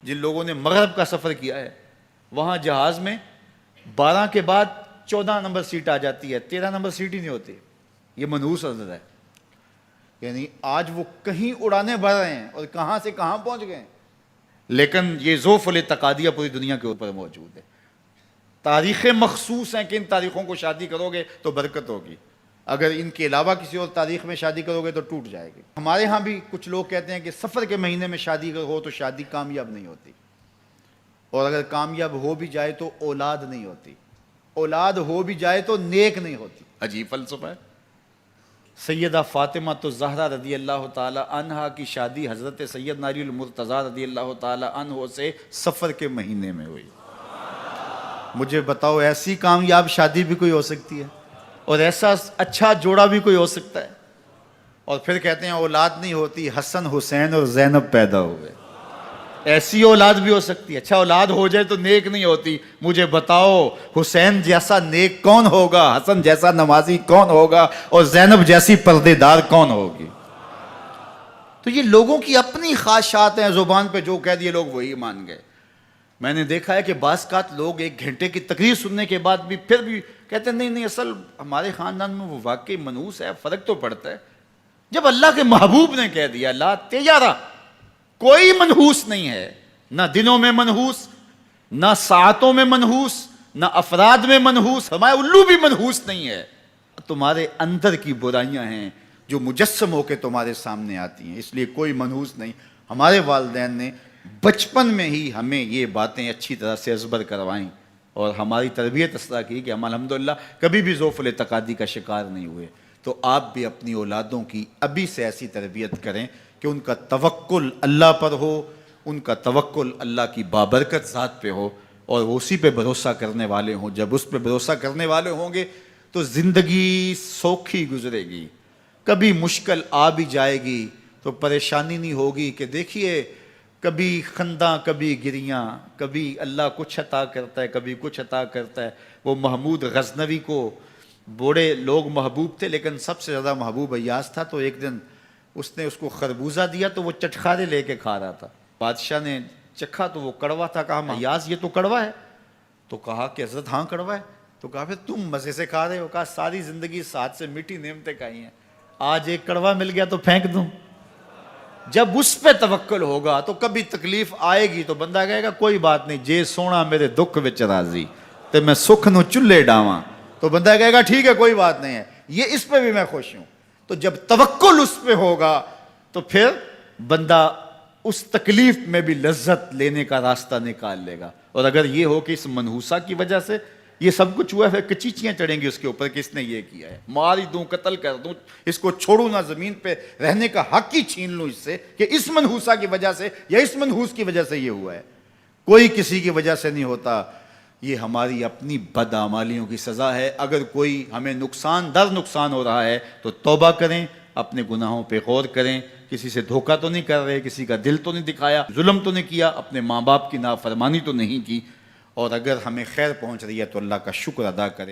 جن لوگوں نے مغرب کا سفر کیا ہے وہاں جہاز میں 12 کے بعد 14 نمبر سیٹ آ جاتی ہے، 13 نمبر سیٹ ہی نہیں ہوتی. یہ منحوس عدد ہے. یعنی آج وہ کہیں اڑانے بھر رہے ہیں اور کہاں سے کہاں پہنچ گئے ہیں، لیکن یہ ذوف التقادیہ پوری دنیا کے اوپر موجود ہے. تاریخیں مخصوص ہیں کہ ان تاریخوں کو شادی کرو گے تو برکت ہوگی، اگر ان کے علاوہ کسی اور تاریخ میں شادی کرو گے تو ٹوٹ جائے گی. ہمارے ہاں بھی کچھ لوگ کہتے ہیں کہ سفر کے مہینے میں شادی ہو تو شادی کامیاب نہیں ہوتی، اور اگر کامیاب ہو بھی جائے تو اولاد نہیں ہوتی، اولاد ہو بھی جائے تو نیک نہیں ہوتی. عجیب فلسفہ ہے. سیدہ فاطمہ تو زہرا رضی اللہ تعالی عنہا کی شادی حضرت سیدنا علی المرتضیٰ رضی اللہ تعالی عنہ سے سفر کے مہینے میں ہوئی. مجھے بتاؤ ایسی کامیاب شادی بھی کوئی ہو سکتی ہے، اور ایسا اچھا جوڑا بھی کوئی ہو سکتا ہے، اور پھر کہتے ہیں اولاد نہیں ہوتی، حسن حسین اور زینب پیدا ہوئے. ایسی اولاد بھی ہو سکتی ہے. اچھا اولاد ہو جائے تو نیک نہیں ہوتی. مجھے بتاؤ حسین جیسا نیک کون ہوگا، حسن جیسا نمازی کون ہوگا، اور زینب جیسی پردے دار کون ہوگی؟ تو یہ لوگوں کی اپنی خواہشات ہیں، زبان پہ جو کہہ دیے لوگ وہی مان گئے. میں نے دیکھا ہے کہ بعض اوقات لوگ 1 گھنٹے کی تقریر سننے کے بعد بھی پھر بھی کہتے ہیں نہیں اصل ہمارے خاندان میں وہ واقعی منحوس ہے، فرق تو پڑتا ہے. جب اللہ کے محبوب نے کہہ دیا لا تیارہ، کوئی منحوس نہیں ہے، نہ دنوں میں منحوس، نہ ساعتوں میں منحوس، نہ افراد میں منحوس، ہمارے الو بھی منحوس نہیں ہے. تمہارے اندر کی برائیاں ہیں جو مجسم ہو کے تمہارے سامنے آتی ہیں، اس لیے کوئی منحوس نہیں. ہمارے والدین نے بچپن میں ہی ہمیں یہ باتیں اچھی طرح سے ازبر کروائیں اور ہماری تربیت اس طرح کی کہ ہم الحمدللہ کبھی بھی ذوف التقادی کا شکار نہیں ہوئے. تو آپ بھی اپنی اولادوں کی ابھی سے ایسی تربیت کریں کہ ان کا توکل اللہ پر ہو، ان کا توکل اللہ کی بابرکت ذات پہ ہو، اور وہ اسی پہ بھروسہ کرنے والے ہوں. جب اس پہ بھروسہ کرنے والے ہوں گے تو زندگی سوکھی گزرے گی. کبھی مشکل آ بھی جائے گی تو پریشانی نہیں ہوگی کہ دیکھیے کبھی خنداں کبھی گریاں، کبھی اللہ کچھ عطا کرتا ہے کبھی کچھ عطا کرتا ہے. وہ محمود غزنوی کو بوڑھے لوگ محبوب تھے، لیکن سب سے زیادہ محبوب ایاز تھا. تو ایک دن اس نے اس کو خربوزہ دیا تو وہ چٹخارے لے کے کھا رہا تھا. بادشاہ نے چکھا تو وہ کڑوا تھا. کہا ایاز یہ تو کڑوا ہے. تو کہا کہ حضرت ہاں کڑوا ہے. تو کہا پھر تم مزے سے کھا رہے ہو. کہا ساری زندگی ساتھ سے میٹھی نعمتیں کھائی ہیں، آج ایک کڑوا مل گیا تو پھینک دوں. جب اس پہ توکل ہوگا تو کبھی تکلیف آئے گی تو بندہ کہے گا کوئی بات نہیں، جے سونا میرے دکھ وچ راضی تے میں سکھ نو چلے ڈاواں. تو بندہ کہے گا ٹھیک ہے کوئی بات نہیں ہے، یہ اس پہ بھی میں خوش ہوں. تو جب توکل اس پہ ہوگا تو پھر بندہ اس تکلیف میں بھی لذت لینے کا راستہ نکال لے گا. اور اگر یہ ہو کہ اس منحوسہ کی وجہ سے یہ سب کچھ ہوا ہے، کچیچیاں چڑھیں گی اس کے اوپر کہ اس نے یہ کیا ہے، مار ہی دوں قتل کر دوں، اس کو چھوڑوں نہ، زمین پہ رہنے کا حق ہی چھین لوں اس سے کہ اس منحوسہ کی وجہ سے یا اس منحوس کی وجہ سے یہ ہوا ہے. کوئی کسی کی وجہ سے نہیں ہوتا. یہ ہماری اپنی بدعمالیوں کی سزا ہے. اگر کوئی ہمیں نقصان در نقصان ہو رہا ہے تو توبہ کریں، اپنے گناہوں پہ غور کریں. کسی سے دھوکہ تو نہیں کر رہے، کسی کا دل تو نہیں دکھایا، ظلم تو نہیں کیا، اپنے ماں باپ کی نافرمانی تو نہیں کی. اور اگر ہمیں خیر پہنچ رہی ہے تو اللہ کا شکر ادا کریں.